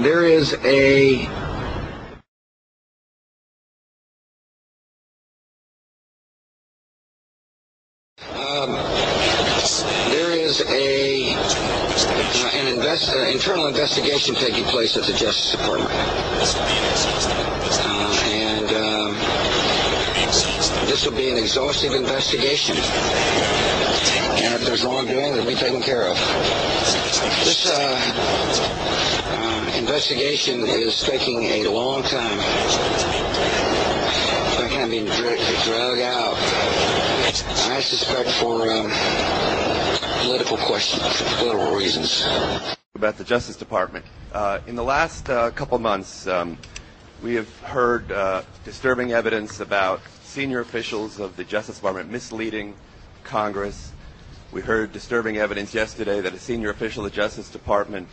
There is a an internal investigation taking place at the Justice Department, and this will be an exhaustive investigation. And if there's wrongdoing, it'll be taken care of. This investigation is taking a long time. It's kind of being dragged out. I suspect for political questions, political reasons. About the Justice Department. In the last couple months, we have heard disturbing evidence about senior officials of the Justice Department misleading Congress. We heard disturbing evidence yesterday that a senior official of the Justice Department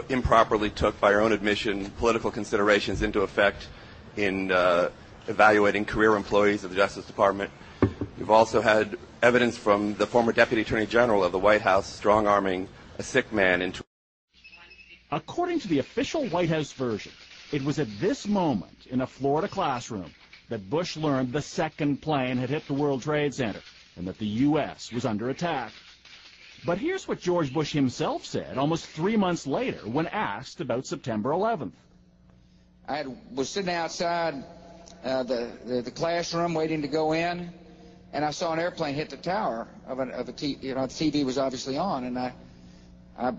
improperly took, by her own admission, political considerations into effect in evaluating career employees of the Justice Department. We've also had evidence from the former Deputy Attorney General of the White House strong-arming a sick man into... According to the official White House version, it was at this moment in a Florida classroom that Bush learned the second plane had hit the World Trade Center and that the U.S. was under attack. But here's what George Bush himself said almost 3 months later when asked about September 11th. I was sitting outside the classroom waiting to go in, and I saw an airplane hit the tower of a TV. The TV was obviously on, and I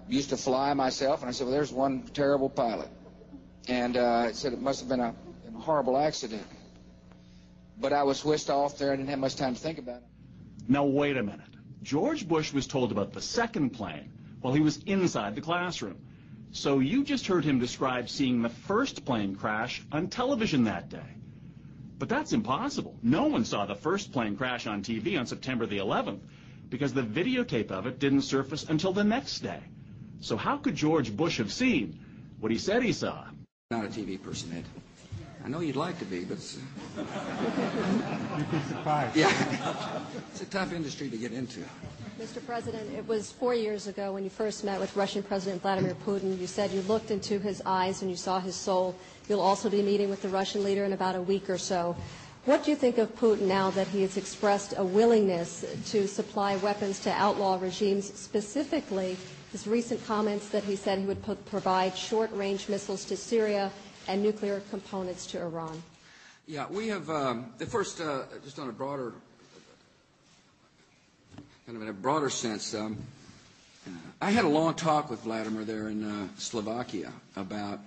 used to fly myself, and I said, well, there's one terrible pilot. And it said it must have been a horrible accident. But I was whisked off there. I didn't have much time to think about it. Now, wait a minute. George Bush was told about the second plane while he was inside the classroom. So you just heard him describe seeing the first plane crash on television that day. But that's impossible. No one saw the first plane crash on TV on September the 11th because the videotape of it didn't surface until the next day. So how could George Bush have seen what he said he saw? Not a TV person, Ed. I know you'd like to be, but You'd be surprised. Yeah, it's a tough industry to get into. Mr. President, it was 4 years ago when you first met with Russian President Vladimir Putin. You said you looked into his eyes and you saw his soul. You'll also be meeting with the Russian leader in about a week or so. What do you think of Putin now that he has expressed a willingness to supply weapons to outlaw regimes, specifically his recent comments that he said he would provide short-range missiles to Syria and nuclear components to Iran? Yeah, we have, the first, just on a broader, kind of in a broader sense, I had a long talk with Vladimir there in Slovakia about